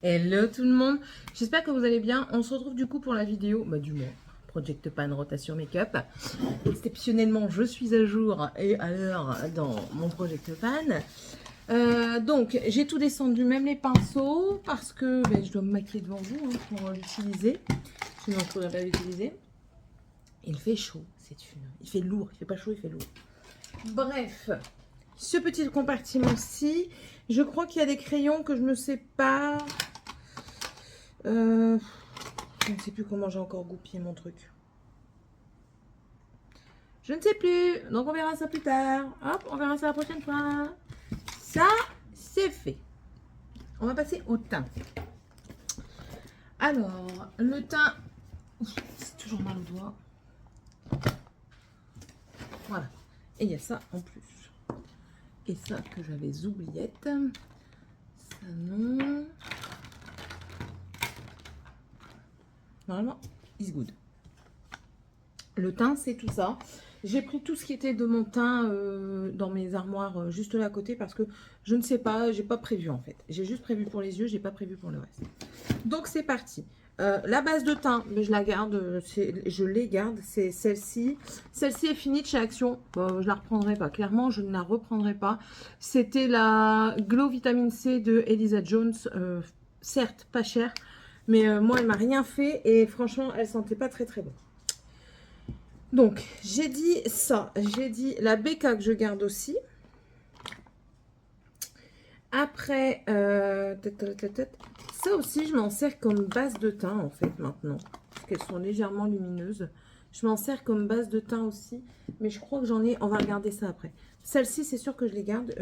Hello tout le monde, j'espère que vous allez bien. On se retrouve du coup pour la vidéo, du moins, Project Pan Rotation Make-up. Exceptionnellement, je suis à jour et à l'heure dans mon Project Pan. Donc, j'ai tout descendu, même les pinceaux, parce que je dois me maquiller devant vous pour l'utiliser. Sinon, je ne pourrais pas l'utiliser. Il fait chaud, il fait lourd, il fait pas chaud, il fait lourd. Bref, ce petit compartiment-ci, je crois qu'il y a des crayons que je ne sais pas... je ne sais plus comment j'ai encore goupillé mon truc. Je ne sais plus. Donc, on verra ça plus tard. Hop, on verra ça la prochaine fois. Ça, c'est fait. On va passer au teint. Alors, le teint... C'est toujours mal au doigt. Voilà. Et il y a ça en plus. Et ça que j'avais oubliette. Ça, non. Normalement, is good. Le teint, c'est tout ça. J'ai pris tout ce qui était de mon teint dans mes armoires juste là à côté parce que je ne sais pas, j'ai pas prévu en fait. J'ai juste prévu pour les yeux, j'ai pas prévu pour le reste. Donc c'est parti. La base de teint, mais je la garde, je les garde, c'est celle-ci. Celle-ci est finie de chez Action. Je la reprendrai pas. Clairement, je ne la reprendrai pas. C'était la Glow Vitamine C de Elisa Jones. Certes, pas chère, mais moi, elle m'a rien fait et franchement, elle sentait pas très très bon. Donc, j'ai dit ça. J'ai dit la BK que je garde aussi. Après, ça aussi, je m'en sers comme base de teint, en fait, maintenant. Parce qu'elles sont légèrement lumineuses. Je m'en sers comme base de teint aussi. Mais je crois que j'en ai... On va regarder ça après. Celle-ci, c'est sûr que je les garde.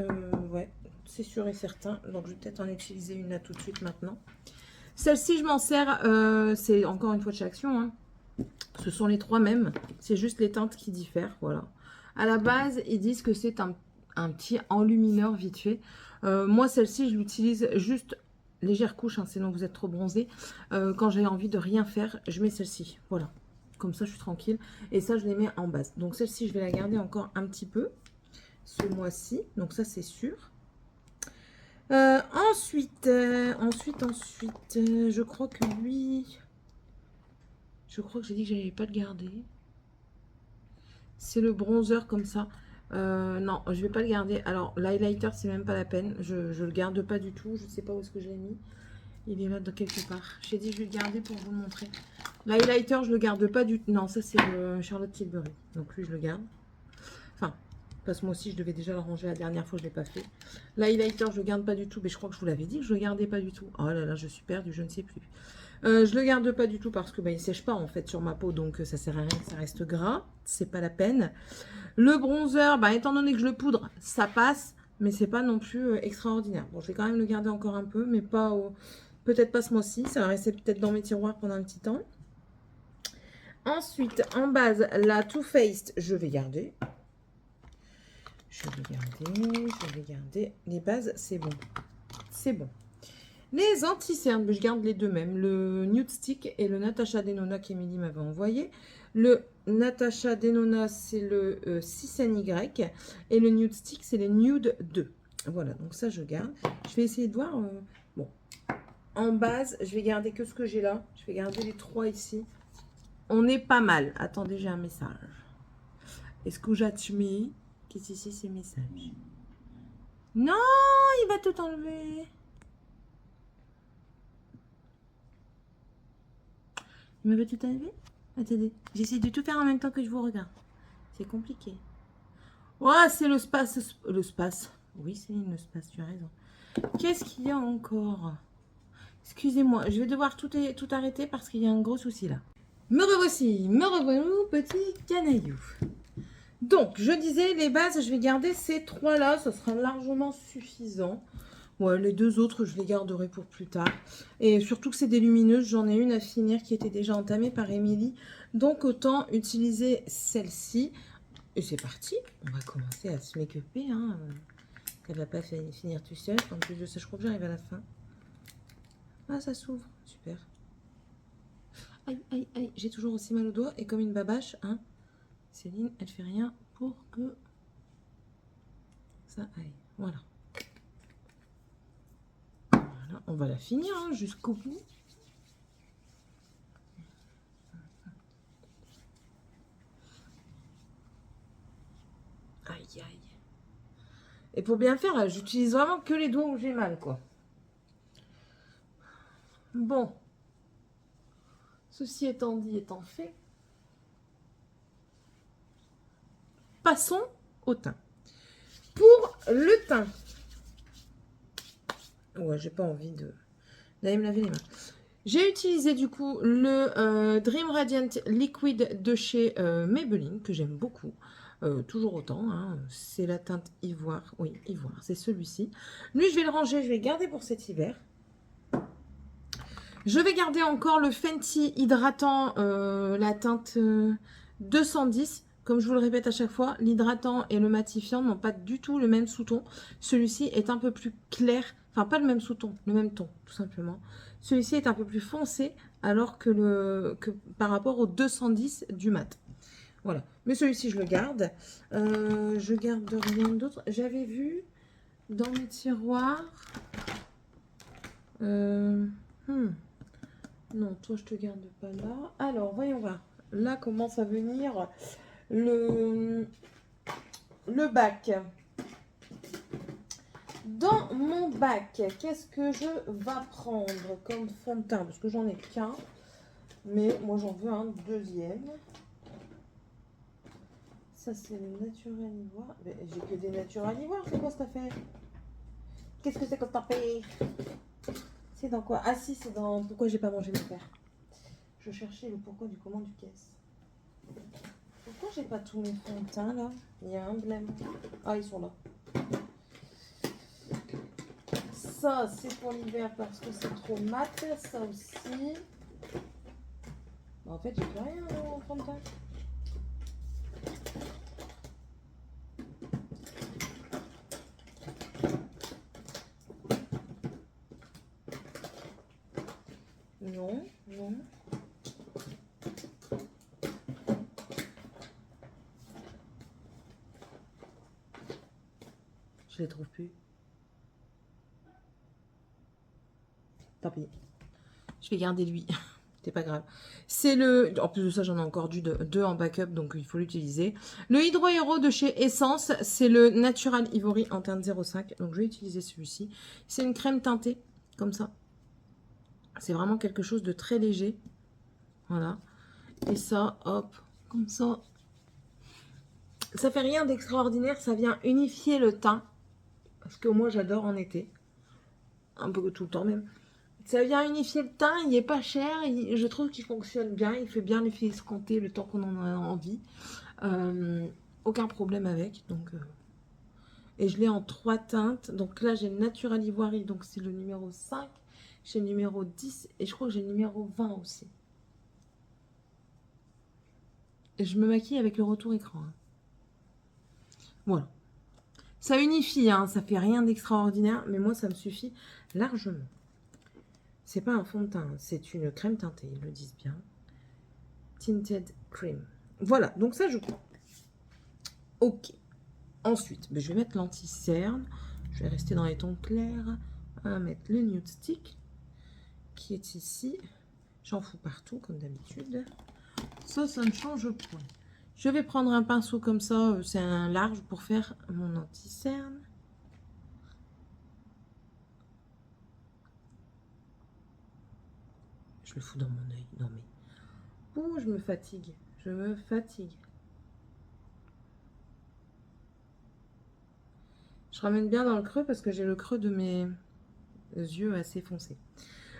Ouais, c'est sûr et certain. Donc, je vais peut-être en utiliser une là tout de suite maintenant. Celle-ci, je m'en sers... c'est encore une fois de chez Action, hein. Ce sont les trois mêmes, c'est juste les teintes qui diffèrent, voilà. À la base, ils disent que c'est un petit enlumineur vite fait. Moi, celle-ci, je l'utilise juste légère couche, hein, sinon vous êtes trop bronzé. Quand j'ai envie de rien faire, je mets celle-ci, voilà. Comme ça, je suis tranquille. Et ça, je les mets en base. Donc, celle-ci, je vais la garder encore un petit peu ce mois-ci. Donc, ça, c'est sûr. Ensuite, je crois que lui... Je crois que j'ai dit que je n'allais pas le garder. C'est le bronzer comme ça. Non, je vais pas le garder. Alors, l'highlighter, c'est même pas la peine. Je le garde pas du tout. Je sais pas où est-ce que je l'ai mis. Il est là de quelque part. J'ai dit je vais le garder pour vous le montrer. L'highlighter, je le garde pas du tout. Non, ça c'est le Charlotte Tilbury. Donc lui, je le garde. Enfin, parce que moi aussi, je devais déjà le ranger la dernière fois. Je l'ai pas fait. L'highlighter, je le garde pas du tout. Mais je crois que je vous l'avais dit que je le gardais pas du tout. Oh là là, je suis perdue. Je ne sais plus. Je le garde pas du tout parce que il sèche pas en fait sur ma peau. Donc ça sert à rien que ça reste gras. C'est pas la peine. Le bronzer, étant donné que je le poudre, ça passe, mais c'est pas non plus extraordinaire. Bon, je vais quand même le garder encore un peu, mais pas peut-être pas ce mois-ci. Ça va rester peut-être dans mes tiroirs pendant un petit temps. Ensuite, en base, la Too Faced, je vais garder. Je vais garder. Les bases, c'est bon. C'est bon. Les anti-cernes, je garde les deux mêmes. Le Nude Stick et le Natasha Denona qu'Emilie m'avait envoyé. Le Natasha Denona, c'est le 6NY. Et le Nude Stick, c'est les Nude 2. Voilà, donc ça, je garde. Je vais essayer de voir. Bon, en base, je vais garder que ce que j'ai là. Je vais garder les trois ici. On est pas mal. Attendez, j'ai un message. Est-ce que j'admets? Qu'est-ce que c'est ces messages? Non, il va tout enlever. Il me veut tout enlever? Attendez, j'essaie de tout faire en même temps que je vous regarde. C'est compliqué. Oh, c'est le space. Le space. Oui, Céline, le space, tu as raison. Qu'est-ce qu'il y a encore? Excusez-moi, je vais devoir tout arrêter parce qu'il y a un gros souci là. Me revoici, me revoilà, petit canaillou. Donc, je disais, les bases, je vais garder ces trois-là. Ça sera largement suffisant. Ouais, les deux autres, je les garderai pour plus tard. Et surtout que c'est des lumineuses. J'en ai une à finir qui était déjà entamée par Émilie. Donc, autant utiliser celle-ci. Et c'est parti. On va commencer à se make-upper. Hein. Elle va pas finir tout seul. En plus de ça, je crois que j'arrive à la fin. Ah, ça s'ouvre. Super. Aïe, aïe, aïe. J'ai toujours aussi mal au doigt. Et comme une babache, hein, Céline, elle fait rien pour que ça aille. Voilà. Voilà, on va la finir hein, jusqu'au bout. Aïe, aïe. Et pour bien faire, j'utilise vraiment que les doigts où j'ai mal, quoi. Bon. Ceci étant dit, étant fait, passons au teint. Pour le teint, ouais, j'ai pas envie d'aller me laver les mains. J'ai utilisé du coup le Dream Radiant Liquid de chez Maybelline, que j'aime beaucoup. Toujours autant, hein. C'est la teinte ivoire. Oui, ivoire, c'est celui-ci. Lui, je vais le ranger, je vais le garder pour cet hiver. Je vais garder encore le Fenty hydratant, la teinte 210. Comme je vous le répète à chaque fois, l'hydratant et le matifiant n'ont pas du tout le même sous-ton. Celui-ci est un peu plus clair, enfin pas le même sous-ton, le même ton, tout simplement. Celui-ci est un peu plus foncé, alors que par rapport au 210 du mat. Voilà, mais celui-ci je le garde. Je garde rien d'autre. J'avais vu dans mes tiroirs... Non, toi, je te garde pas là. Alors, voyons voir. Là commence à venir le bac. Dans mon bac, qu'est-ce que je vais prendre comme fond de teint? Parce que j'en ai qu'un. Mais moi, j'en veux un deuxième. Ça, c'est le naturel ivoire. J'ai que des naturels ivoire. C'est quoi cette affaire? Qu'est-ce que c'est que t'as payé? C'est dans quoi? Ah si, c'est dans... Pourquoi j'ai pas mangé mes pères? Je cherchais le pourquoi du comment du caisse. Pourquoi j'ai pas tous mes fonds de teint là? Il y a un blême. Ah, ils sont là. Ça, c'est pour l'hiver parce que c'est trop mat. Ça aussi. Bah, en fait, j'ai plus rien en fond de teint. Non, non. Je les trouve plus. Tant pis. Je vais garder lui. C'est pas grave. C'est le... En plus de ça, j'en ai encore deux en backup, donc il faut l'utiliser. Le Hydro Hero de chez Essence, c'est le Natural Ivory en teinte 05. Donc je vais utiliser celui-ci. C'est une crème teintée, comme ça. C'est vraiment quelque chose de très léger. Voilà. Et ça, hop, comme ça. Ça fait rien d'extraordinaire, ça vient unifier le teint. Parce que moi, j'adore en été. Un peu tout le temps même. Ça vient unifier le teint, il n'est pas cher. Je trouve qu'il fonctionne bien. Il fait bien l'effet escompté le temps qu'on en a envie. Aucun problème avec. Donc, et je l'ai en 3 teintes. Donc là, j'ai le Natural Ivory. Donc c'est le numéro 5. J'ai le numéro 10. Et je crois que j'ai le numéro 20 aussi. Et je me maquille avec le retour écran. Hein. Voilà. Ça unifie, hein, ça fait rien d'extraordinaire, mais moi ça me suffit largement. C'est pas un fond de teint, c'est une crème teintée, ils le disent bien. Tinted Cream. Voilà, donc ça je prends. Ok. Ensuite, je vais mettre l'anti-cerne. Je vais rester dans les tons clairs. On va mettre le Nude Stick qui est ici. J'en fous partout comme d'habitude. Ça ne change point. Je vais prendre un pinceau comme ça, c'est un large pour faire mon anti-cerne. Je le fous dans mon œil. Non mais... Ouh, je me fatigue. Je me fatigue. Je ramène bien dans le creux parce que j'ai le creux de mes yeux assez foncés.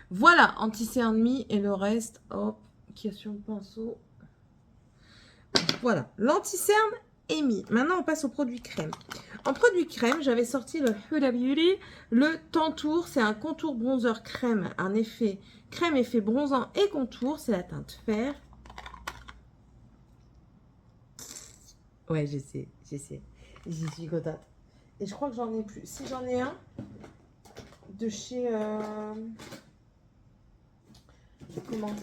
Voilà, anti-cerne mis et le reste, hop, qui est sur le pinceau. Voilà, l'anti-cerne est mis. Maintenant, on passe au produit crème. En produit crème, j'avais sorti le Huda Beauty, le Tantour. C'est un contour bronzer crème, un effet crème effet bronzant et contour. C'est la teinte fer. Ouais, j'essaie. J'y suis contente. Et je crois que j'en ai plus. Si j'en ai un de chez... comment ?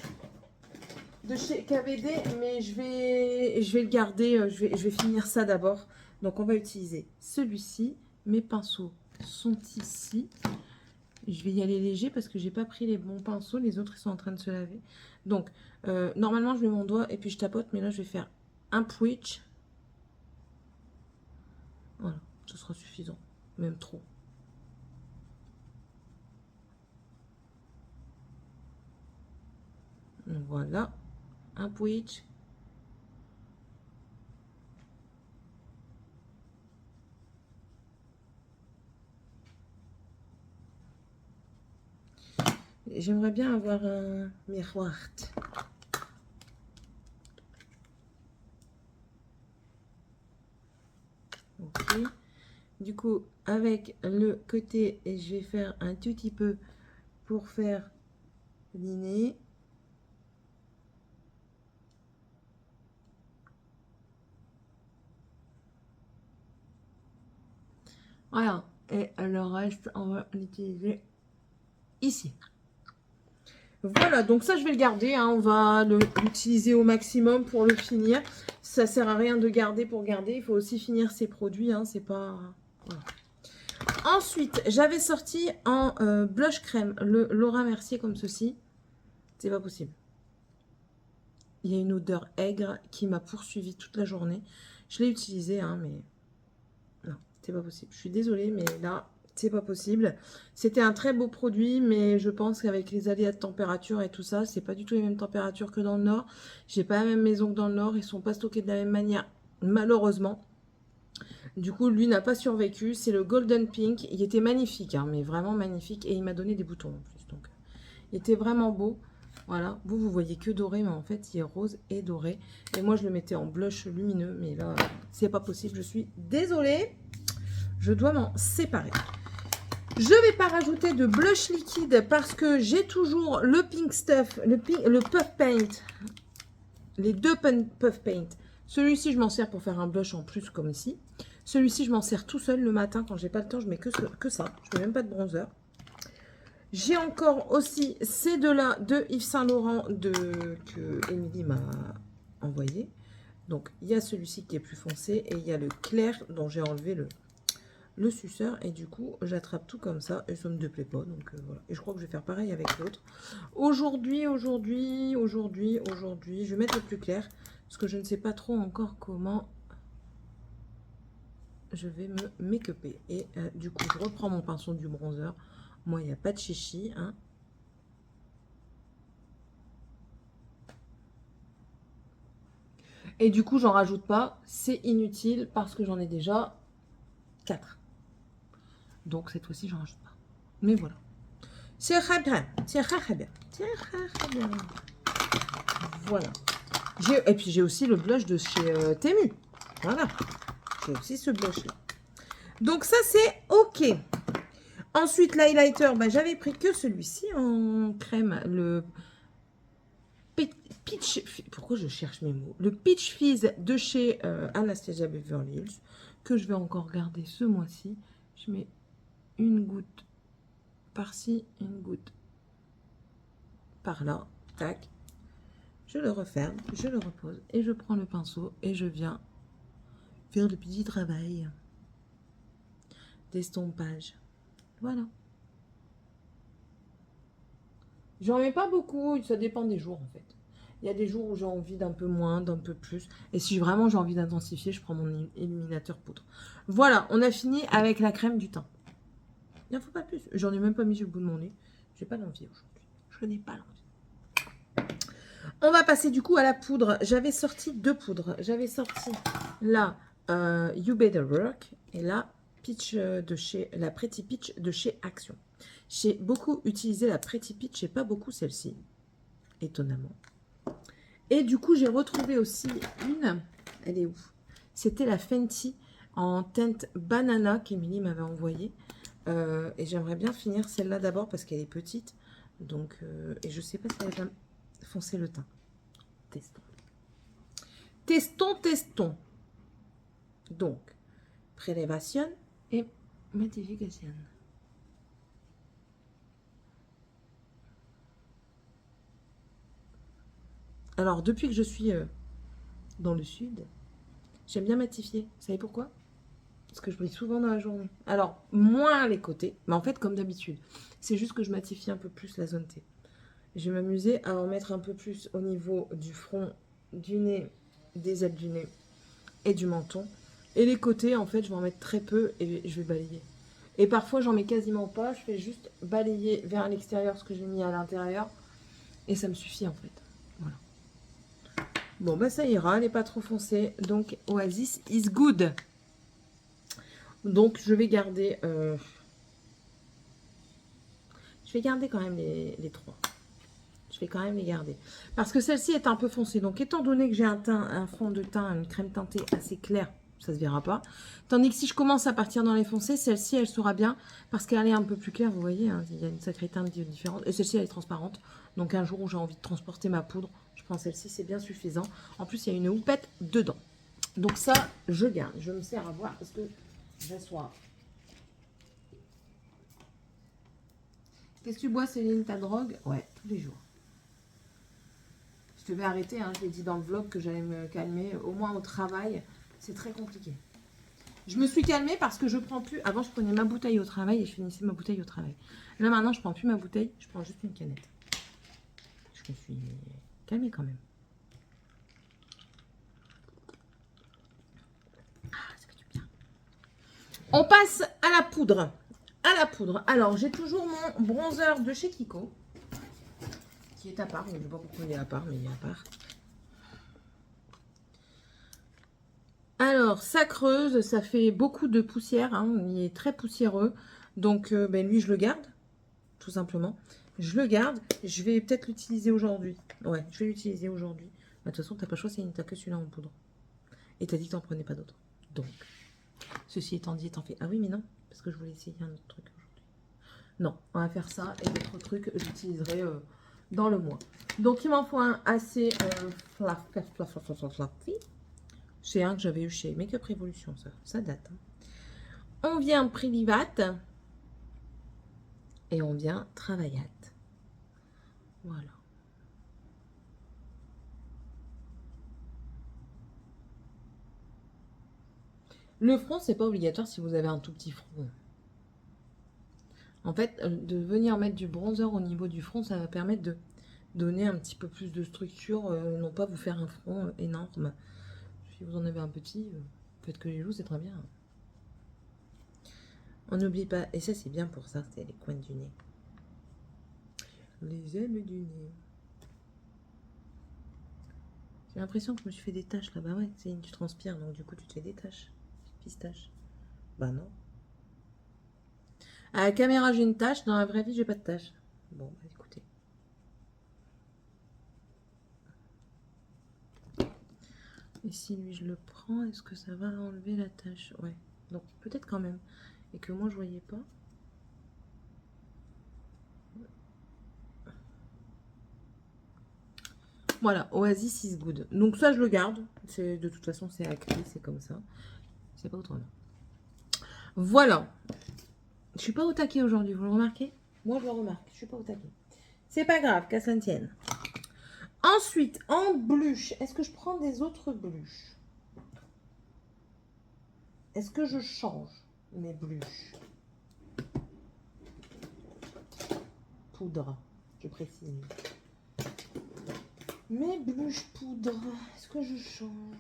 De chez KVD, mais je vais le garder, je vais finir ça d'abord. Donc on va utiliser celui-ci. Mes pinceaux sont ici. Je vais y aller léger parce que j'ai pas pris les bons pinceaux. Les autres, ils sont en train de se laver. Donc, normalement, je mets mon doigt et puis je tapote. Mais là, je vais faire un pouitch. Voilà, ce sera suffisant. Même trop. Donc, voilà, un pouitch. J'aimerais bien avoir un miroir. Ok. Du coup, avec le côté, je vais faire un tout petit peu pour faire dîner. Voilà. Et le reste, on va l'utiliser ici. Voilà, donc ça, je vais le garder. Hein. On va l'utiliser au maximum pour le finir. Ça sert à rien de garder pour garder. Il faut aussi finir ses produits. Hein. C'est pas... Voilà. Ensuite, j'avais sorti en blush crème le Laura Mercier comme ceci. C'est pas possible. Il y a une odeur aigre qui m'a poursuivi toute la journée. Je l'ai utilisé, hein, mais non, c'est pas possible. Je suis désolée, mais là, c'est pas possible. C'était un très beau produit, mais je pense qu'avec les aléas de température et tout ça, c'est pas du tout les mêmes températures que dans le nord. J'ai pas la même maison que dans le nord. Ils sont pas stockés de la même manière, malheureusement. Du coup, lui n'a pas survécu. C'est le Golden Pink. Il était magnifique, hein, mais vraiment magnifique. Et il m'a donné des boutons en plus. Donc, il était vraiment beau. Voilà, vous voyez que doré, mais en fait, il est rose et doré. Et moi, je le mettais en blush lumineux, mais là, c'est pas possible. Je suis désolée. Je dois m'en séparer. Je ne vais pas rajouter de blush liquide parce que j'ai toujours le Pink Stuff, le Puff Paint. Les deux Puff Paint. Celui-ci, je m'en sers pour faire un blush en plus, comme ici. Celui-ci, je m'en sers tout seul le matin. Quand j'ai pas le temps, je mets que ça. Je mets même pas de bronzer. J'ai encore aussi ces deux-là de Yves Saint Laurent que Émilie m'a envoyé. Donc, il y a celui-ci qui est plus foncé et il y a le clair dont j'ai enlevé le suceur. Et du coup, j'attrape tout comme ça et ça ne me déplaît pas. Donc, voilà. Et je crois que je vais faire pareil avec l'autre. Aujourd'hui, je vais mettre le plus clair parce que je ne sais pas trop encore comment je vais me make-upper. Et du coup, je reprends mon pinceau du bronzer. Moi, il n'y a pas de chichi, hein. Et du coup, j'en rajoute pas. C'est inutile parce que j'en ai déjà 4. Donc, cette fois-ci, j'en rajoute pas. Mais voilà. C'est très bien. C'est très bien. C'est très bien. Voilà. Et puis, j'ai aussi le blush de chez Temu. Voilà. J'ai aussi ce blush-là. Donc, ça, c'est OK. Ensuite, l'highlighter, bah, j'avais pris que celui-ci en crème. Le Peach... Pourquoi je cherche mes mots? Le Peach Fizz de chez Anastasia Beverly Hills, que je vais encore garder ce mois-ci. Je mets une goutte par-ci, une goutte par-là. Tac. Je le referme, je le repose et je prends le pinceau et je viens faire le petit travail d'estompage. Voilà. J'en mets pas beaucoup, ça dépend des jours en fait. Il y a des jours où j'ai envie d'un peu moins, d'un peu plus. Et si vraiment j'ai envie d'intensifier, je prends mon illuminateur poudre. Voilà, on a fini avec la crème du teint. Il n'en faut pas plus. J'en ai même pas mis sur le bout de mon nez. J'ai pas l'envie aujourd'hui. Je n'ai pas l'envie. On va passer du coup à la poudre. J'avais sorti 2 poudres. J'avais sorti la You Better Work et la Peach de chez la Pretty Peach de chez Action. J'ai beaucoup utilisé la Pretty Peach et pas beaucoup celle-ci, étonnamment. Et du coup, j'ai retrouvé aussi une. Elle est où? C'était la Fenty en teinte banana qu'Emilie m'avait envoyée. Et j'aimerais bien finir celle-là d'abord parce qu'elle est petite. Donc, et je sais pas si elle va foncer le teint. Testons. Testons. Donc, prélévation et matification. Alors, depuis que je suis dans le sud, j'aime bien matifier. Vous savez pourquoi? Parce que je brille souvent dans la journée. Alors, moins les côtés. Mais en fait, comme d'habitude. C'est juste que je matifie un peu plus la zone T. Je vais m'amuser à en mettre un peu plus au niveau du front, du nez, des ailes du nez et du menton. Et les côtés, en fait, je vais en mettre très peu et je vais balayer. Et parfois, j'en mets quasiment pas. Je fais juste balayer vers l'extérieur ce que j'ai mis à l'intérieur. Et ça me suffit, en fait. Voilà. Bon, bah ça ira. Elle n'est pas trop foncée. Donc, Oasis is good. Donc, je vais garder... Je vais garder quand même les trois. Je vais quand même les garder. Parce que celle-ci est un peu foncée. Donc, étant donné que j'ai un fond de teint, une crème teintée assez claire, ça se verra pas. Tandis que si je commence à partir dans les foncés, celle-ci, elle sera bien. Parce qu'elle est un peu plus claire, vous voyez. Hein, il y a une sacrée teinte différente. Et celle-ci, elle est transparente. Donc, un jour où j'ai envie de transporter ma poudre, je prends celle-ci, c'est bien suffisant. En plus, il y a une houppette dedans. Donc, ça, je garde. Je me sers à voir parce que j'ai soif. Qu'est-ce que tu bois, Céline, ta drogue? Ouais, tous les jours. Je vais arrêter, hein, je l'ai dit dans le vlog que j'allais me calmer, au moins au travail, c'est très compliqué. Je me suis calmée parce que je prends plus, avant je prenais ma bouteille au travail et je finissais ma bouteille au travail. Là maintenant je prends plus ma bouteille, je prends juste une canette. Je me suis calmée quand même. Ah, ça fait du bien. On passe à la poudre. Alors j'ai toujours mon bronzer de chez Kiko. Qui est à part, je ne sais pas pourquoi il est à part, mais il est à part. Alors, ça creuse, ça fait beaucoup de poussière, hein, il est très poussiéreux. Donc, lui, je le garde, tout simplement. Je le garde, je vais peut-être l'utiliser aujourd'hui. Ouais, je vais l'utiliser aujourd'hui. De toute façon, t'as pas choisi, t'as que celui-là en poudre. Et t'as dit que t'en prenais pas d'autres. Donc, ceci étant dit, t'en fais... Ah oui, mais non, parce que je voulais essayer un autre truc aujourd'hui. Non, on va faire ça, et d'autres trucs, j'utiliserai... dans le mois. Donc, il m'en faut un assez fluffy. C'est un que j'avais eu chez Make Up Revolution, ça date. Hein. On vient Privivat et on vient Travaillat. Voilà. Le front, c'est pas obligatoire si vous avez un tout petit front. En fait, de venir mettre du bronzer au niveau du front, ça va permettre de donner un petit peu plus de structure, non pas vous faire un front énorme. Si vous en avez un petit, faites que les joues, c'est très bien. On n'oublie pas, et ça c'est bien pour ça, c'est les coins du nez. Les ailes du nez. J'ai l'impression que je me suis fait des taches là. Bah ouais, tu transpires, donc du coup tu te fais des taches. Pistache. Bah non. À la caméra j'ai une tache, dans la vraie vie j'ai pas de tache. Bon, bah écoutez. Et si lui je le prends, est-ce que ça va enlever la tache? Ouais, donc peut-être quand même. Et que moi je voyais pas. Voilà, Oasis is good. Donc ça je le garde. De toute façon c'est acquis, c'est comme ça. C'est pas autrement. Voilà. Je suis pas au taquet aujourd'hui, vous le remarquez? Moi je le remarque, je suis pas au taquet. C'est pas grave, qu'à ça ne tienne. Ensuite, en blush, est-ce que je prends des autres blushs? Est-ce que je change mes blushs? Poudre, je précise. Mes blushs poudre, est-ce que je change?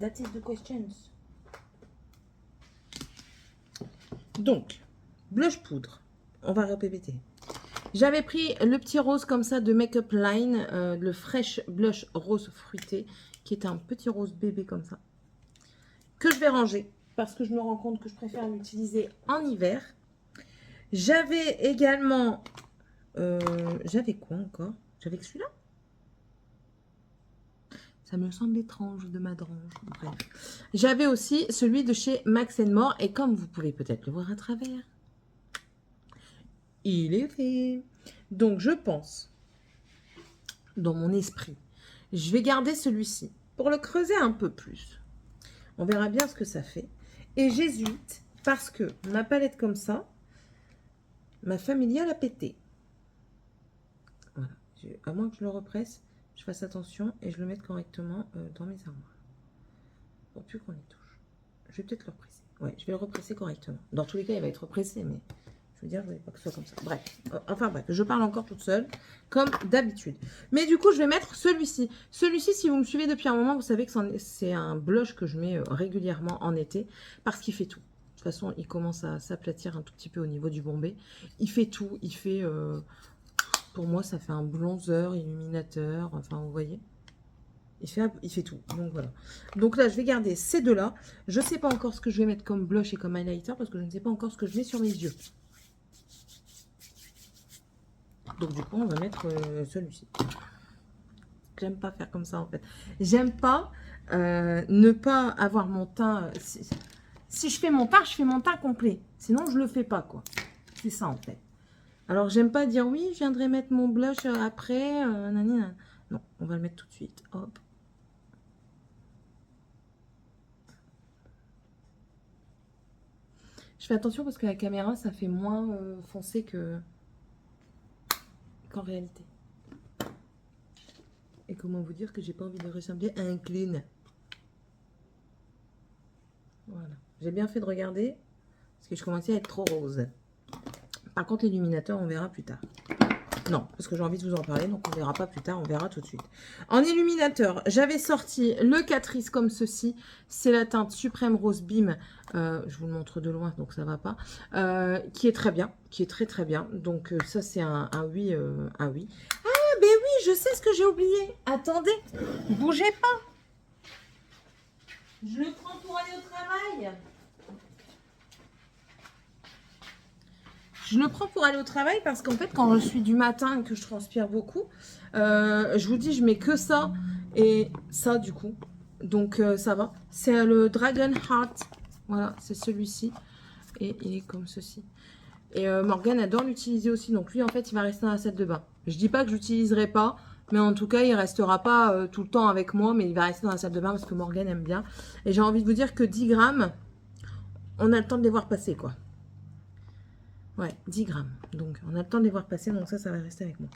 That is the questions. Donc, blush poudre. On va répéter. J'avais pris le petit rose comme ça de Make Up Line, le Fresh Blush Rose Fruité, qui est un petit rose bébé comme ça, que je vais ranger parce que je me rends compte que je préfère l'utiliser en hiver. J'avais également... j'avais quoi encore? J'avais que celui-là. Ça me semble étrange de madrange. Bref. J'avais aussi celui de chez Max More. Et comme vous pouvez peut-être le voir à travers, il est fait. Donc, je pense, dans mon esprit, je vais garder celui-ci pour le creuser un peu plus. On verra bien ce que ça fait. Et j'hésite parce que ma palette comme ça, Ma familiale a pété. Voilà. À moins que je le represse, je fasse attention et je le mette correctement dans mes armoires. Pour plus qu'on y touche. Je vais peut-être le represser. Ouais, je vais le represser correctement. Dans tous les cas, il va être repressé, mais je veux dire, je ne voulais pas que ce soit comme ça. Bref, enfin bref, je parle encore toute seule, comme d'habitude. Mais du coup, je vais mettre celui-ci. Celui-ci, si vous me suivez depuis un moment, vous savez que c'est un blush que je mets régulièrement en été, parce qu'il fait tout. De toute façon, il commence à s'aplatir un tout petit peu au niveau du bombé. Il fait tout, il fait... pour moi, ça fait un bronzer, illuminateur, enfin, vous voyez. Il fait tout. Donc, voilà. Donc là, je vais garder ces deux-là. Je ne sais pas encore ce que je vais mettre comme blush et comme highlighter, parce que je ne sais pas encore ce que je mets sur mes yeux. Donc, du coup, on va mettre celui-ci. J'aime pas faire comme ça, en fait. J'aime pas ne pas avoir mon teint... Si je fais mon teint complet. Sinon, je le fais pas, quoi. C'est ça, en fait. Alors, j'aime pas dire, oui, je viendrai mettre mon blush après. Non, on va le mettre tout de suite. Hop. Je fais attention parce que la caméra, ça fait moins foncé qu'en réalité. Et comment vous dire que j'ai pas envie de ressembler à un clown. Voilà. J'ai bien fait de regarder parce que je commençais à être trop rose. Par contre, l'illuminateur, on verra plus tard. Non, parce que j'ai envie de vous en parler, donc on verra pas plus tard, on verra tout de suite. En illuminateur, j'avais sorti le Catrice comme ceci. C'est la teinte Suprême Rose Beam. Je vous le montre de loin, donc ça va pas. Qui est très bien, qui est très très bien. Donc ça, c'est un oui, un oui. Ah, ben oui, je sais ce que j'ai oublié. Attendez, bougez pas. Je le prends pour aller au travail. Je le prends pour aller au travail parce qu'en fait, quand je suis du matin et que je transpire beaucoup, je vous dis, je mets que ça et ça du coup. Donc, ça va. C'est le Dragon Heart. Voilà, c'est celui-ci. Et il est comme ceci. Et Morgane adore l'utiliser aussi. Donc, lui, en fait, il va rester dans la salle de bain. Je dis pas que je l'utiliserai pas. Mais en tout cas, il restera pas tout le temps avec moi. Mais il va rester dans la salle de bain parce que Morgane aime bien. Et j'ai envie de vous dire que 10 grammes, on a le temps de les voir passer, quoi. Ouais, 10 grammes. Donc, on a le temps de les voir passer. Donc, ça va rester avec moi.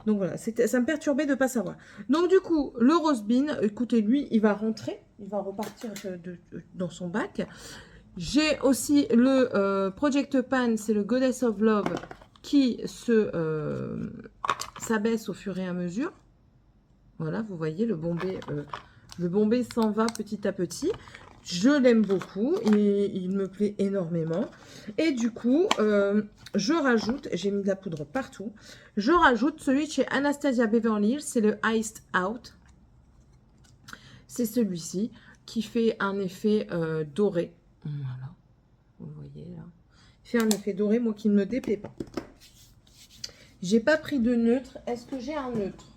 Donc, voilà. Ça me perturbait de ne pas savoir. Donc, du coup, le Rose Bean, écoutez, lui, il va rentrer. Il va repartir dans son bac. J'ai aussi le Project Pan. C'est le Goddess of Love qui s'abaisse au fur et à mesure. Voilà, vous voyez, le bombé s'en va petit à petit. Je l'aime beaucoup et il me plaît énormément. Et du coup, je rajoute, j'ai mis de la poudre partout, je rajoute celui de chez Anastasia Beverly Hills, c'est le Iced Out. C'est celui-ci qui fait un effet doré. Voilà, vous voyez là. Il fait un effet doré, moi qui ne me déplaît pas. J'ai pas pris de neutre. Est-ce que j'ai un neutre ?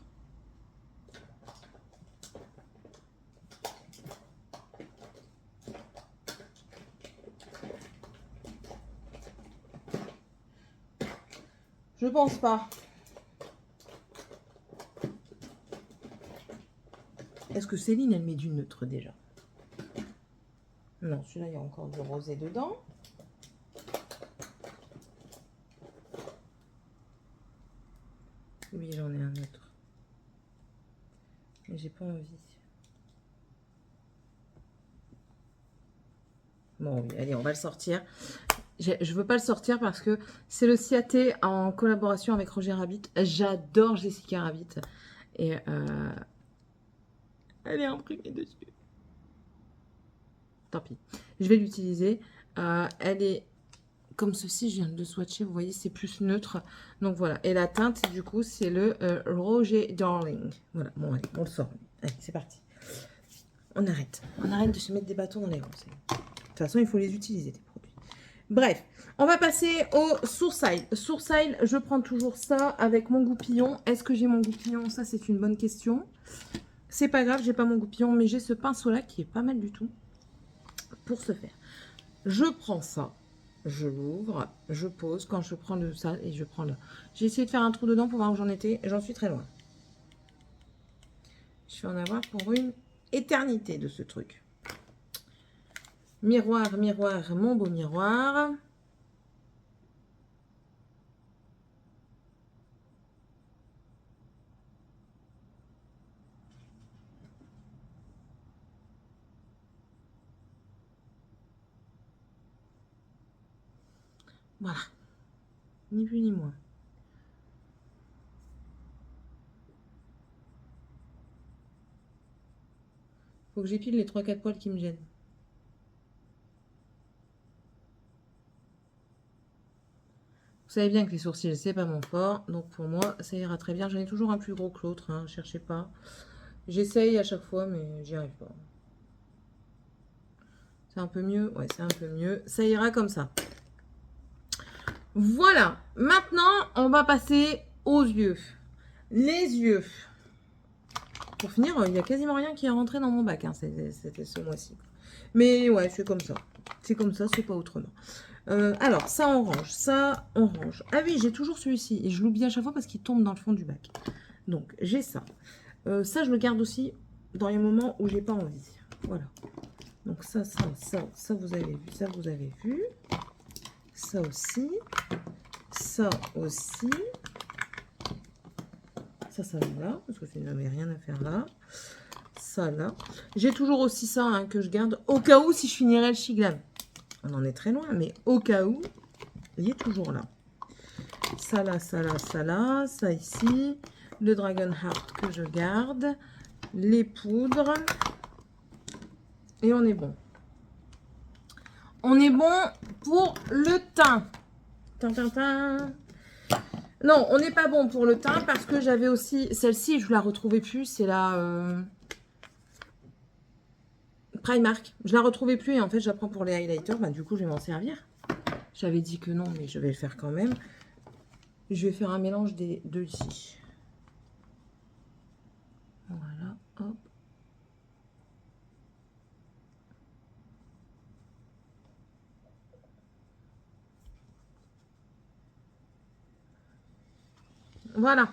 Je pense pas. Est-ce que Céline, elle met du neutre déjà? Non, celui-là, il y a encore du rosé dedans. Oui, j'en ai un autre. Mais j'ai pas envie. Bon, oui, allez, on va le sortir. Je veux pas le sortir parce que c'est le Ciaté en collaboration avec Roger Rabbit. J'adore Jessica Rabbit. Et elle est imprimée dessus. Tant pis. Je vais l'utiliser. Elle est comme ceci. Je viens de swatcher. Vous voyez, c'est plus neutre. Donc voilà. Et la teinte, du coup, c'est le Roger Darling. Voilà. Bon, allez, on le sort. Allez, c'est parti. On arrête. On arrête de se mettre des bâtons dans les roues. De toute façon, il faut les utiliser, tes produits. Bref, on va passer au sourcil. Sourcil, je prends toujours ça avec mon goupillon. Est-ce que j'ai mon goupillon? Ça, c'est une bonne question. C'est pas grave, j'ai pas mon goupillon, mais j'ai ce pinceau-là qui est pas mal du tout pour ce faire. Je prends ça, je l'ouvre, je pose. Quand je prends ça et je prends le... J'ai essayé de faire un trou dedans pour voir où j'en étais. J'en suis très loin. Je vais en avoir pour une éternité de ce truc. Miroir, miroir, mon beau miroir. Voilà. Ni plus ni moins. Faut que j'épile les 3-4 poils qui me gênent. Vous savez bien que les sourcils, c'est pas mon fort. Donc pour moi, ça ira très bien. J'en ai toujours un plus gros que l'autre. Hein, cherchez pas. J'essaye à chaque fois, mais j'y arrive pas. C'est un peu mieux. Ouais, c'est un peu mieux. Ça ira comme ça. Voilà. Maintenant, on va passer aux yeux. Les yeux. Pour finir, il n'y a quasiment rien qui est rentré dans mon bac. Hein, c'était ce mois-ci. Mais ouais, c'est comme ça. C'est comme ça, c'est pas autrement. Alors, ça, on range. Ça, on range. Ah oui, j'ai toujours celui-ci. Et je l'oublie à chaque fois parce qu'il tombe dans le fond du bac. Donc, j'ai ça. Ça, je le garde aussi dans les moments où j'ai pas envie. Voilà. Donc, ça, vous avez vu. Ça, vous avez vu. Ça aussi. Ça aussi. Ça va là. Parce que je n'avais rien à faire là. Ça, là. J'ai toujours aussi ça hein, que je garde au cas où si je finirais le Shiglam. On en est très loin, mais au cas où, il est toujours là. Ça là, ça là, ça là, ça ici. Le Dragon Heart que je garde. Les poudres. Et on est bon. On est bon pour le teint. Non, on n'est pas bon pour le teint parce que j'avais aussi... Celle-ci, je ne la retrouvais plus. C'est la... Primark. Je la retrouvais plus et en fait, je la prends pour les highlighters. Bah, du coup, je vais m'en servir. J'avais dit que non, mais je vais le faire quand même. Je vais faire un mélange des deux ici. Voilà, hop. Voilà.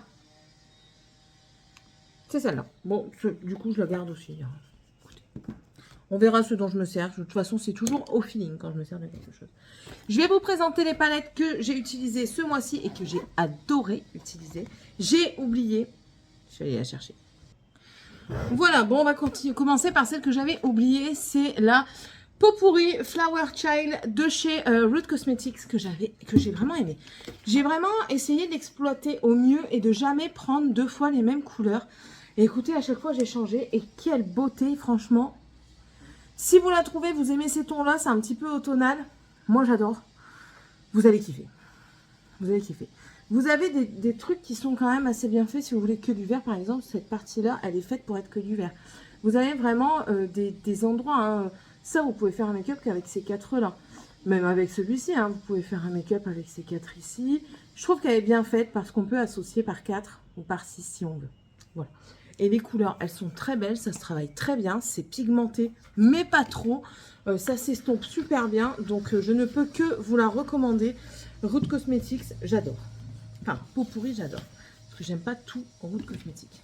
C'est celle-là. Bon, du coup, je la garde aussi. Hein. Écoutez. On verra ce dont je me sers. De toute façon, c'est toujours au feeling quand je me sers de quelque chose. Je vais vous présenter les palettes que j'ai utilisées ce mois-ci et que j'ai adoré utiliser. J'ai oublié. Je vais aller la chercher. Voilà, bon, on va commencer par celle que j'avais oubliée. C'est la Potpourri Flower Child de chez Root Cosmetics que j'ai vraiment aimé. J'ai vraiment essayé d'exploiter au mieux et de jamais prendre 2 fois les mêmes couleurs. Et écoutez, à chaque fois, j'ai changé. Et quelle beauté, franchement. Si vous la trouvez, vous aimez ces tons-là, c'est un petit peu automnal. Moi, j'adore. Vous allez kiffer. Vous allez kiffer. Vous avez des trucs qui sont quand même assez bien faits. Si vous voulez que du vert, par exemple, cette partie-là, elle est faite pour être que du vert. Vous avez vraiment des endroits. Hein, ça, vous pouvez faire un make-up qu'avec ces 4-là. Même avec celui-ci, hein, vous pouvez faire un make-up avec ces 4 ici. Je trouve qu'elle est bien faite parce qu'on peut associer par 4 ou par 6 si on veut. Voilà. Et les couleurs, elles sont très belles. Ça se travaille très bien. C'est pigmenté, mais pas trop. Ça s'estompe super bien. Donc, je ne peux que vous la recommander. Root Cosmetics, j'adore. Enfin, Potpourri, j'adore. Parce que j'aime pas tout en Root Cosmetics.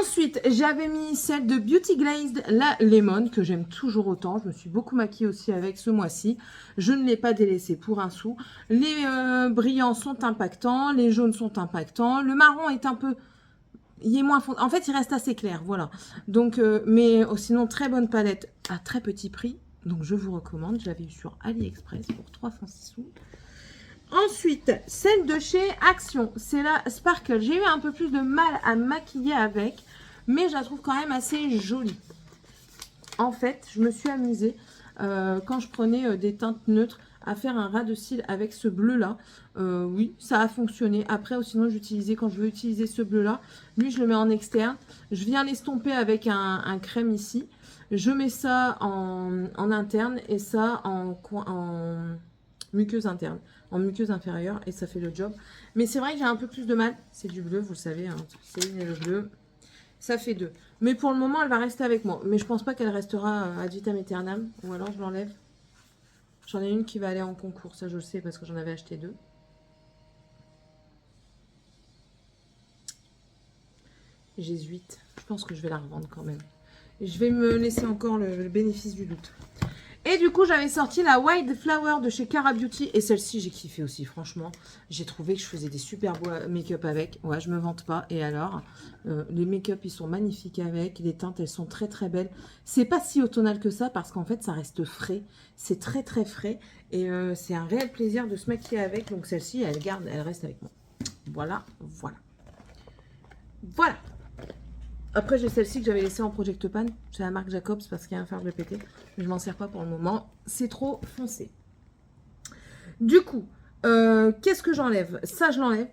Ensuite, j'avais mis celle de Beauty Glazed, la Lemon, que j'aime toujours autant. Je me suis beaucoup maquillée aussi avec ce mois-ci. Je ne l'ai pas délaissé pour un sou. Les brillants sont impactants, les jaunes sont impactants. Le marron est un peu... Il est moins fond. En fait, il reste assez clair, voilà. Donc, mais sinon, très bonne palette à très petit prix. Donc, je vous recommande. Je l'avais eu sur AliExpress pour 306 sous. Ensuite, celle de chez Action, c'est la Sparkle. J'ai eu un peu plus de mal à maquiller avec, mais je la trouve quand même assez jolie. En fait, je me suis amusée quand je prenais des teintes neutres à faire un ras de cils avec ce bleu-là. Oui, ça a fonctionné. Après, sinon, j'utilisais quand je veux utiliser ce bleu-là. Lui, je le mets en externe. Je viens l'estomper avec un crème ici. Je mets ça en interne et ça en muqueuse interne, en muqueuse inférieure, et ça fait le job. Mais c'est vrai que j'ai un peu plus de mal. C'est du bleu, vous le savez, hein, c'est le bleu. Ça fait 2. Mais pour le moment, elle va rester avec moi. Mais je pense pas qu'elle restera ad vitam aeternam. Ou alors je l'enlève. J'en ai une qui va aller en concours, ça je le sais parce que j'en avais acheté 2. Jésuite. Je pense que je vais la revendre quand même. Et je vais me laisser encore le bénéfice du doute. Et du coup, j'avais sorti la Wild Flower de chez Cara Beauty. Et celle-ci, j'ai kiffé aussi, franchement. J'ai trouvé que je faisais des super beaux make-up avec. Ouais, je me vante pas. Et alors, les make-up, ils sont magnifiques avec. Les teintes, elles sont très, très belles. C'est pas si automnal que ça parce qu'en fait, ça reste frais. C'est très, très frais. Et c'est un réel plaisir de se maquiller avec. Donc, celle-ci, elle reste avec moi. Voilà, voilà. Voilà. Après, j'ai celle-ci que j'avais laissée en Project Pan. C'est la marque Jacobs parce qu'il y a un fer de pété. Mais je m'en sers pas pour le moment. C'est trop foncé. Du coup, qu'est-ce que j'enlève? Ça, je l'enlève.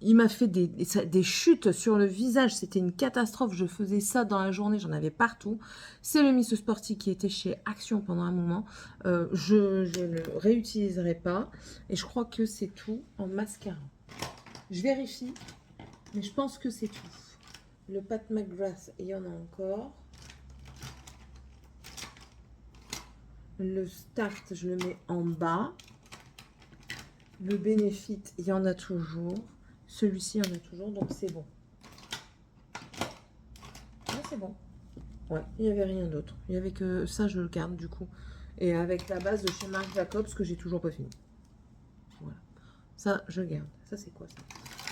Il m'a fait des chutes sur le visage. C'était une catastrophe. Je faisais ça dans la journée. J'en avais partout. C'est le Miss Sporty qui était chez Action pendant un moment. Je ne le réutiliserai pas. Et je crois que c'est tout en mascara. Je vérifie. Mais je pense que c'est tout. Le Pat McGrath, il y en a encore. Le Start, je le mets en bas. Le Benefit, il y en a toujours. Celui-ci, il y en a toujours, donc c'est bon. Ah, c'est bon. Ouais, il n'y avait rien d'autre. Il n'y avait que ça, je le garde du coup. Et avec la base de chez Marc Jacobs que j'ai toujours pas fini. Voilà. Ça, je garde. Ça, c'est quoi ça?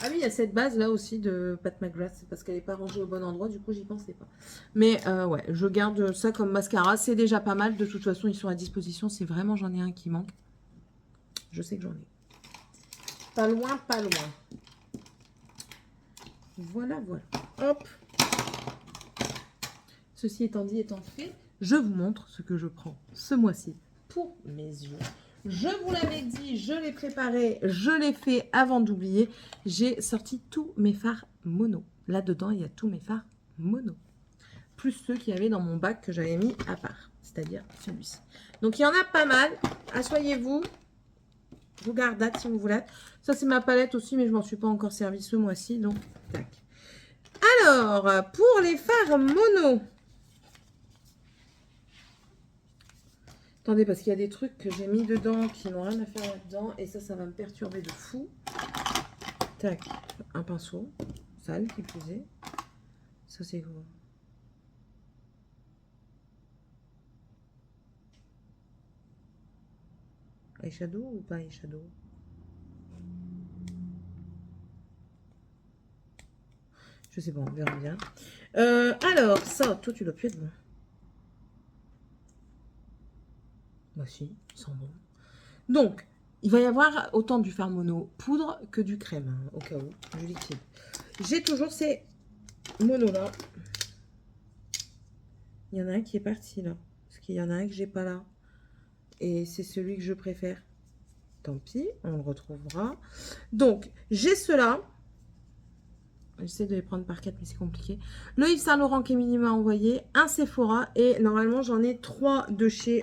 Ah oui, il y a cette base là aussi de Pat McGrath, c'est parce qu'elle n'est pas rangée au bon endroit, du coup j'y pensais pas. Mais ouais, je garde ça comme mascara, c'est déjà pas mal, de toute façon ils sont à disposition, c'est vraiment j'en ai un qui manque. Je sais que j'en ai. Pas loin, pas loin. Voilà, voilà. Hop. Ceci étant dit, étant fait, je vous montre ce que je prends ce mois-ci pour mes yeux. Je vous l'avais dit, je l'ai préparé, je l'ai fait avant d'oublier. J'ai sorti tous mes fards mono. Là-dedans, il y a tous mes fards mono. Plus ceux qu'il y avait dans mon bac que j'avais mis à part. C'est-à-dire celui-ci. Donc, il y en a pas mal. Asseyez-vous. Je vous garde date si vous voulez. Ça, c'est ma palette aussi, mais je ne m'en suis pas encore servi ce mois-ci. Donc, tac. Alors, pour les fards mono. Attendez, parce qu'il y a des trucs que j'ai mis dedans qui n'ont rien à faire là-dedans. Et ça va me perturber de fou. Tac, un pinceau. Sale qui plus est. Ça, c'est quoi? Eyeshadow ou pas eyeshadow? Je sais pas, on verra bien. Alors, ça, toi, tu dois plus être bon. Moi, si, ils sont bons. Donc, il va y avoir autant du fard mono poudre que du crème, hein, au cas où, du liquide. J'ai toujours ces monos-là. Il y en a un qui est parti, là. Parce qu'il y en a un que j'ai pas là. Et c'est celui que je préfère. Tant pis, on le retrouvera. Donc, j'ai ceux-là. J'essaie de les prendre par 4, mais c'est compliqué. Le Yves Saint Laurent qu'Emilie m'a envoyé. Un Sephora. Et normalement, j'en ai 3 de chez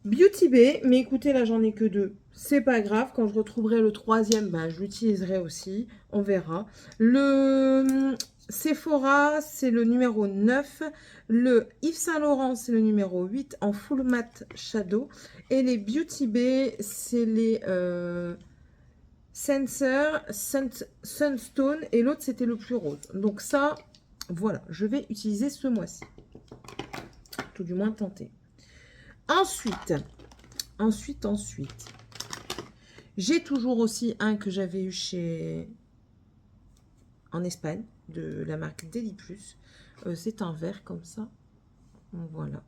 Beauty Bay. Mais écoutez, là, j'en ai que 2. C'est pas grave. Quand je retrouverai le 3e, bah, je l'utiliserai aussi. On verra. Le Sephora, c'est le numéro 9. Le Yves Saint Laurent, c'est le numéro 8 en full matte shadow. Et les Beauty Bay, c'est les... Sensor, Sunstone et l'autre c'était le plus rose. Donc ça, voilà, je vais utiliser ce mois-ci. Tout du moins tenter. Ensuite, j'ai toujours aussi un que j'avais eu en Espagne, de la marque Deli Plus. C'est un vert comme ça. Voilà.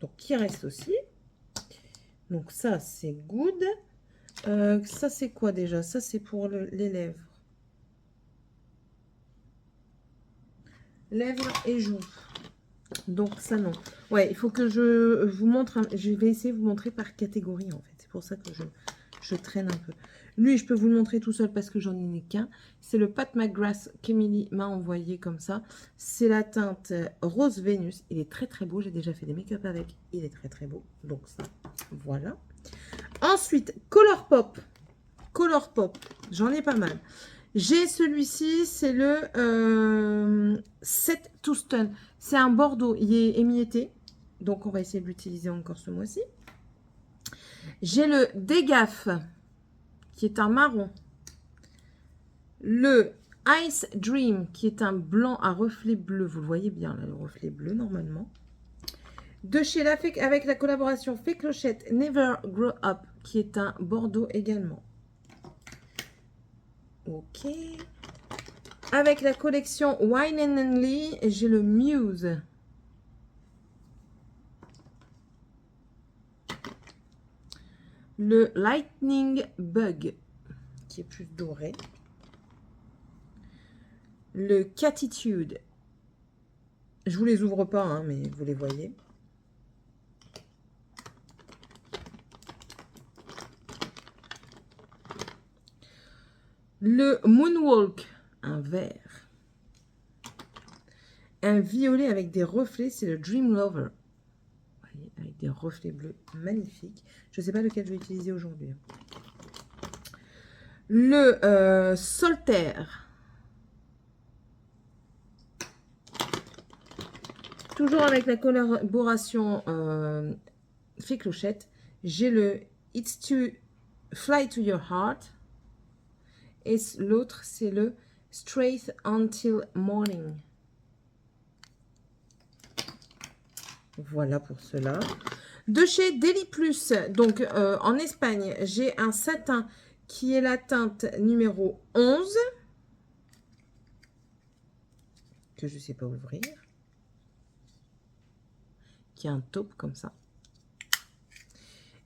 Donc qui reste aussi. Donc ça, c'est good. Ça, c'est quoi déjà? Ça, c'est pour les lèvres. Lèvres et joues. Donc, ça, non. Ouais, il faut que je vous montre. Je vais essayer de vous montrer par catégorie, en fait. C'est pour ça que je traîne un peu. Lui, je peux vous le montrer tout seul parce que j'en ai qu'un. C'est le Pat McGrath qu'Emilie m'a envoyé comme ça. C'est la teinte Rose Vénus. Il est très, très beau. J'ai déjà fait des make-up avec. Il est très, très beau. Donc, ça, voilà. Ensuite, Colourpop. Colourpop, j'en ai pas mal. J'ai celui-ci, c'est le Set to Stun. C'est un bordeaux, il est émietté. Donc, on va essayer de l'utiliser encore ce mois-ci. J'ai le Dégaf, qui est un marron. Le Ice Dream, qui est un blanc à reflet bleu. Vous le voyez bien, là, le reflet bleu, normalement. De chez avec la collaboration Fée Clochette Never Grow Up, qui est un Bordeaux également. Ok. Avec la collection Wine and Lee, j'ai le Muse. Le Lightning Bug, qui est plus doré. Le Catitude. Je vous les ouvre pas, hein, mais vous les voyez. Le Moonwalk, un vert. Un violet avec des reflets, c'est le Dream Lover. Vous voyez, avec des reflets bleus magnifiques. Je ne sais pas lequel je vais utiliser aujourd'hui. Le Solitaire. Toujours avec la collaboration Fée Clochette, j'ai le It's to Fly to Your Heart. Et l'autre, c'est le Straight Until Morning. Voilà pour cela. De chez Deli Plus, donc en Espagne, j'ai un satin qui est la teinte numéro 11. Que je ne sais pas ouvrir. Qui a un taupe comme ça.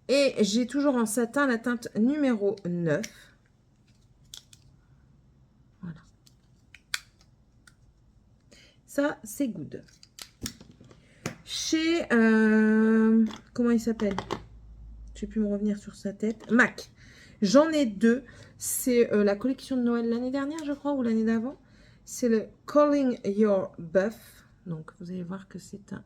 Et j'ai toujours en satin la teinte numéro 9. Voilà. Ça, c'est good. Chez... comment il s'appelle? Je vais plus me revenir sur sa tête. MAC. J'en ai deux. C'est la collection de Noël l'année dernière, je crois, ou l'année d'avant. C'est le Calling Your Buff. Donc, vous allez voir que c'est un...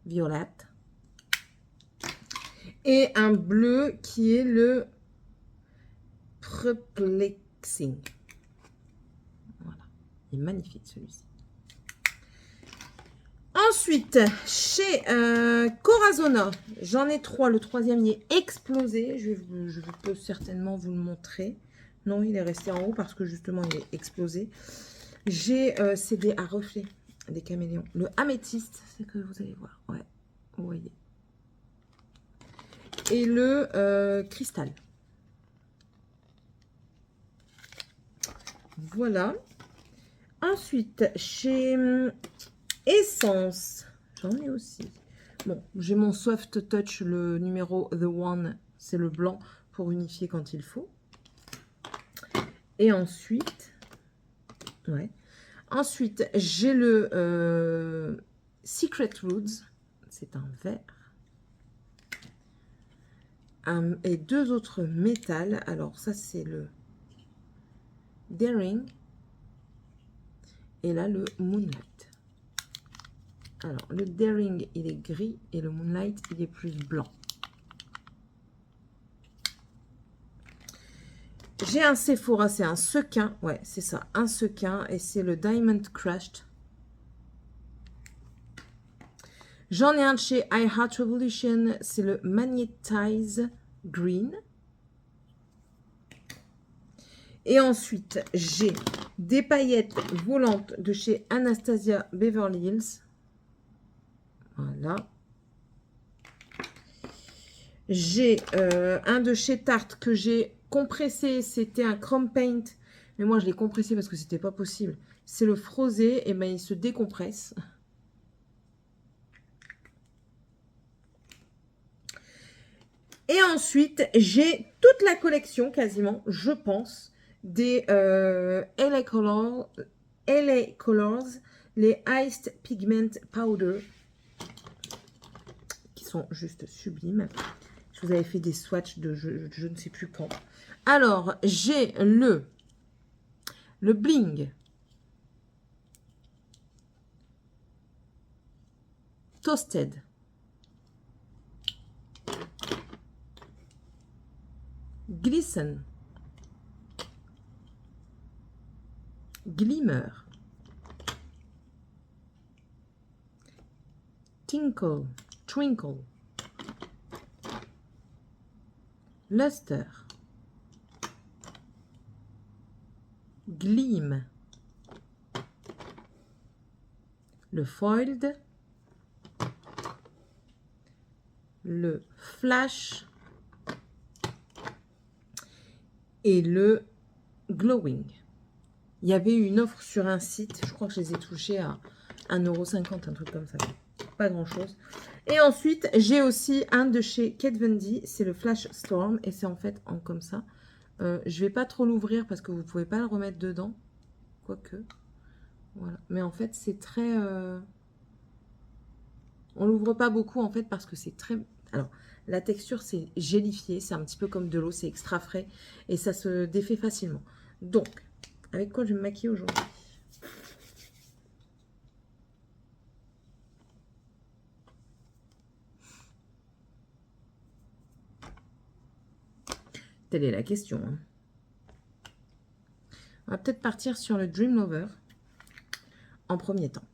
violette. Et un bleu qui est le Perplexing. Voilà. Il est magnifique celui-ci. Ensuite, chez Corazona, j'en ai trois. Le troisième, il est explosé. Je peux certainement vous le montrer. Non, il est resté en haut parce que justement, il est explosé. J'ai CD à reflets. Des caméléons. Le améthyste, c'est que vous allez voir. Ouais, vous voyez. Et le cristal. Voilà. Ensuite, chez Essence, j'en ai aussi. Bon, j'ai mon Soft Touch, le numéro The One, c'est le blanc pour unifier quand il faut. Et ensuite, ouais. Ensuite, j'ai le Secret Roots. C'est un vert. Et deux autres métals. Alors, ça, c'est le Daring. Et là, le Moonlight. Alors, le Daring, il est gris. Et le Moonlight, il est plus blanc. J'ai un Sephora, c'est un sequin. Ouais, c'est ça, un sequin. Et c'est le Diamond Crushed. J'en ai un de chez I Heart Revolution. C'est le Magnetize Green. Et ensuite, j'ai des paillettes volantes de chez Anastasia Beverly Hills. Voilà. J'ai un de chez Tarte que j'ai compressé, c'était un Chrome Paint, mais moi je l'ai compressé parce que c'était pas possible. C'est le Frosé, et ben il se décompresse. Et ensuite, j'ai toute la collection quasiment, je pense, des LA Colors, les Iced Pigment Powder, qui sont juste sublimes. Je vous avais fait des swatchs de je ne sais plus quand. Alors, j'ai le Bling Toasted. Glisten. Glimmer. Tinkle. Twinkle. Luster. Gleam, le Foiled, le Flash et le Glowing. Il y avait une offre sur un site, je crois que je les ai touchés à 1,50 €, un truc comme ça. Pas grand chose. Et ensuite, j'ai aussi un de chez Kat Von D, c'est le Flash Storm, et c'est en fait en comme ça. Je vais pas trop l'ouvrir parce que vous pouvez pas le remettre dedans, quoique. Voilà. Mais en fait, c'est très... On l'ouvre pas beaucoup en fait parce que c'est très... Alors, la texture, c'est gélifié, c'est un petit peu comme de l'eau, c'est extra frais, et ça se défait facilement. Donc, avec quoi je vais me maquiller aujourd'hui? Telle est la question. Hein. On va peut-être partir sur le Dream Lover en premier temps.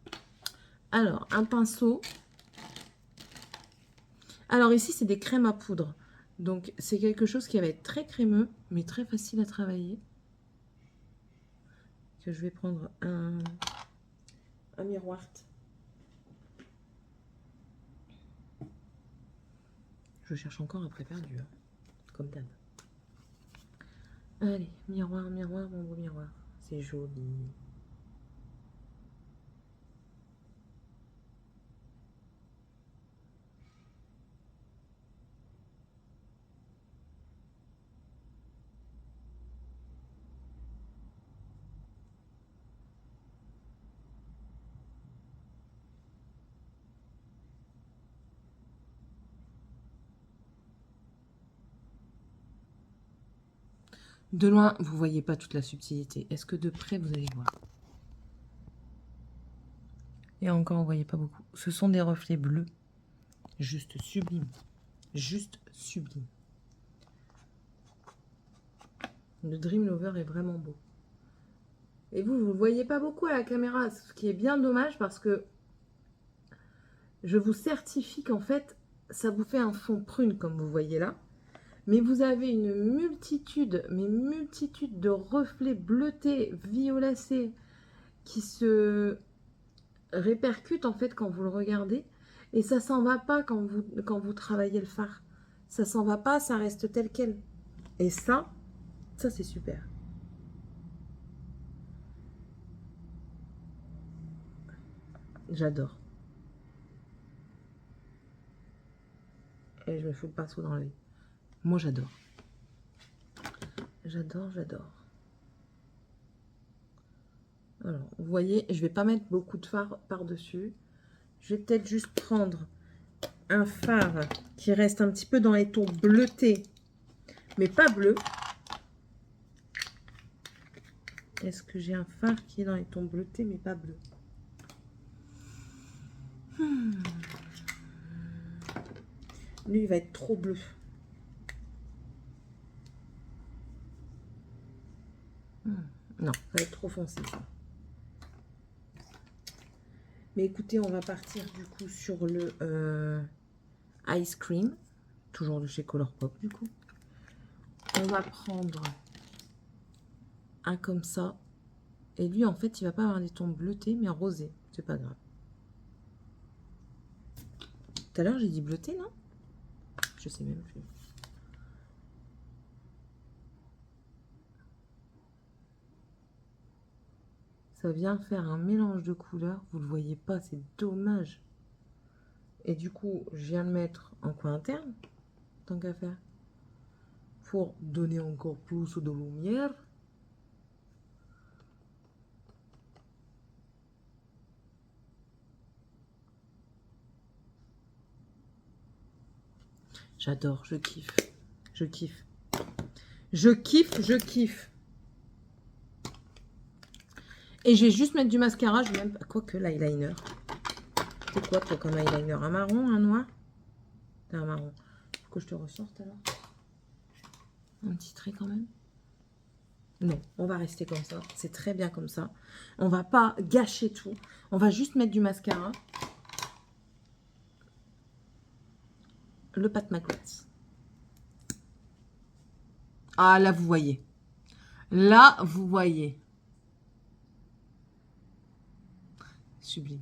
Alors, un pinceau. Alors ici, c'est des crèmes à poudre. Donc, c'est quelque chose qui va être très crémeux, mais très facile à travailler. Que je vais prendre un miroir. Je cherche encore après perdu, hein, comme d'hab. Allez, miroir, miroir, mon beau miroir. C'est joli. De loin, vous ne voyez pas toute la subtilité. Est-ce que de près, vous allez voir? Et encore, vous ne voyez pas beaucoup. Ce sont des reflets bleus. Juste sublime. Juste sublime. Le Dream Lover est vraiment beau. Et vous ne le voyez pas beaucoup à la caméra, ce qui est bien dommage parce que je vous certifie qu'en fait, ça vous fait un fond prune comme vous voyez là. Mais vous avez une multitude, de reflets bleutés, violacés qui se répercutent en fait quand vous le regardez. Et ça s'en va pas quand vous travaillez le fard. Ça s'en va pas, ça reste tel quel. Et ça c'est super. J'adore. Et je me fous le pinceau dans l'œil. Moi j'adore. J'adore, j'adore. Alors, vous voyez, je vais pas mettre beaucoup de fard par-dessus. Je vais peut-être juste prendre un fard qui reste un petit peu dans les tons bleutés, mais pas bleu. Est-ce que j'ai un fard qui est dans les tons bleutés, mais pas bleu? Lui, il va être trop bleu. Non, ça va être trop foncé, ça. Mais écoutez, on va partir du coup sur le Ice Cream. Toujours de chez Colourpop, du coup. On va prendre un comme ça. Et lui, en fait, il va pas avoir des tons bleutés, mais rosés. C'est pas grave. Tout à l'heure, j'ai dit bleuté, non? Je sais même plus. Ça vient faire un mélange de couleurs. Vous le voyez pas, c'est dommage. Et du coup, je viens le mettre en coin interne, tant qu'à faire, pour donner encore plus de lumière. J'adore, je kiffe. Je kiffe. Je kiffe, je kiffe. Et je vais juste mettre du mascara. Je vais même... Quoique l'eyeliner. C'est quoi toi comme eyeliner? Un marron, un noir? C'est un marron. Faut que je te ressorte alors. Un petit trait quand même. Non, on va rester comme ça. C'est très bien comme ça. On va pas gâcher tout. On va juste mettre du mascara. Le Pat McGrath. Ah, là, vous voyez. Là, vous voyez. Sublime.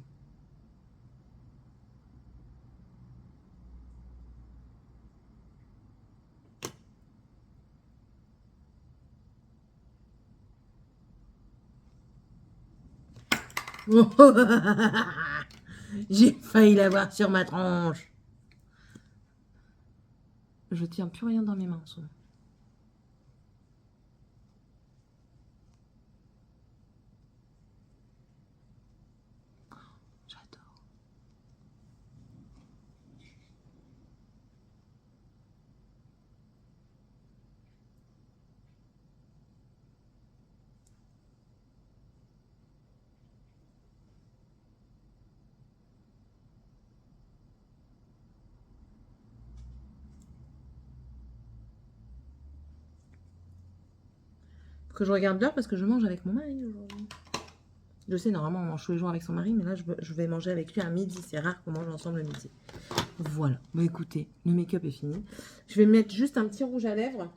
J'ai failli l'avoir sur ma tronche. Je tiens plus rien dans mes mains en ce moment. J'adore. Que je regarde l'heure parce que je mange avec mon mari aujourd'hui. Je sais, normalement, on mange tous les jours avec son mari, mais là, je vais manger avec lui à midi. C'est rare qu'on mange ensemble le midi. Voilà. Bon, écoutez, le make-up est fini. Je vais mettre juste un petit rouge à lèvres.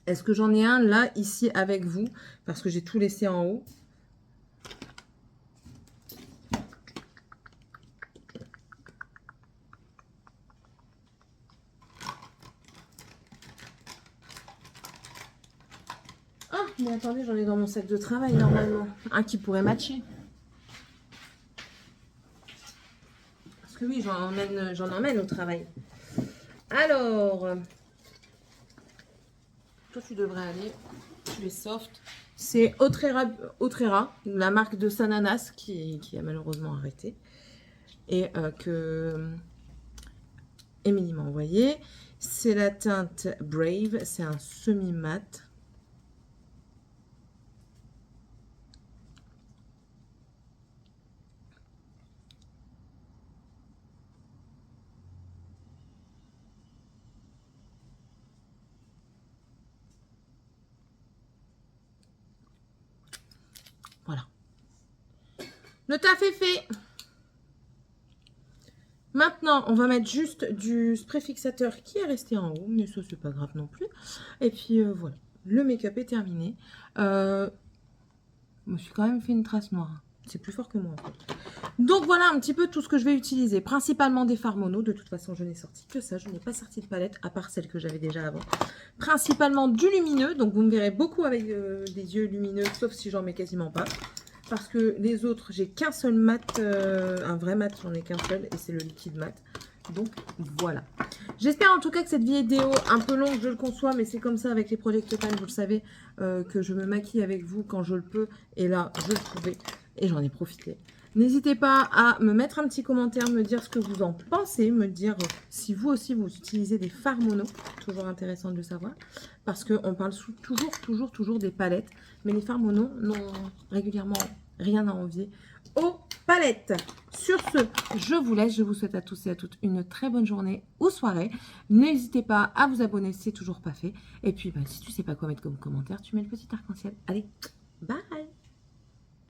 Est-ce que j'en ai un là, ici, avec vous? Parce que j'ai tout laissé en haut. Ah, mais attendez, j'en ai dans mon sac de travail, normalement. Un qui pourrait matcher. Parce que oui, j'en emmène au travail. Alors, toi, tu devrais aller. Tu es soft. C'est Autrera, la marque de Sananas qui a malheureusement arrêté. Et que Émilie m'a envoyé. C'est la teinte Brave. C'est un semi-mat. Voilà. Le taf est fait. Maintenant, on va mettre juste du spray fixateur qui est resté en haut, mais ça, c'est pas grave non plus. Et puis, voilà. Le make-up est terminé. Je me suis quand même fait une trace noire. C'est plus fort que moi, en fait. Donc, voilà un petit peu tout ce que je vais utiliser. Principalement des fards mono. De toute façon, je n'ai sorti que ça. Je n'ai pas sorti de palette, à part celle que j'avais déjà avant. Principalement du lumineux. Donc, vous me verrez beaucoup avec des yeux lumineux, sauf si j'en mets quasiment pas. Parce que les autres, j'ai qu'un seul mat, un vrai mat, j'en ai qu'un seul, et c'est le liquide mat. Donc, voilà. J'espère en tout cas que cette vidéo, un peu longue, je le conçois, mais c'est comme ça avec les Project Pan, vous le savez, que je me maquille avec vous quand je le peux. Et là, je le pouvais, et j'en ai profité. N'hésitez pas à me mettre un petit commentaire, me dire ce que vous en pensez, me dire si vous aussi vous utilisez des fards mono, toujours intéressant de le savoir, parce qu'on parle toujours des palettes, mais les fards mono n'ont régulièrement rien à envier aux palettes. Sur ce, je vous laisse, je vous souhaite à tous et à toutes une très bonne journée ou soirée. N'hésitez pas à vous abonner, c'est toujours pas fait. Et puis, si tu sais pas quoi mettre comme commentaire, tu mets le petit arc-en-ciel. Allez, bye!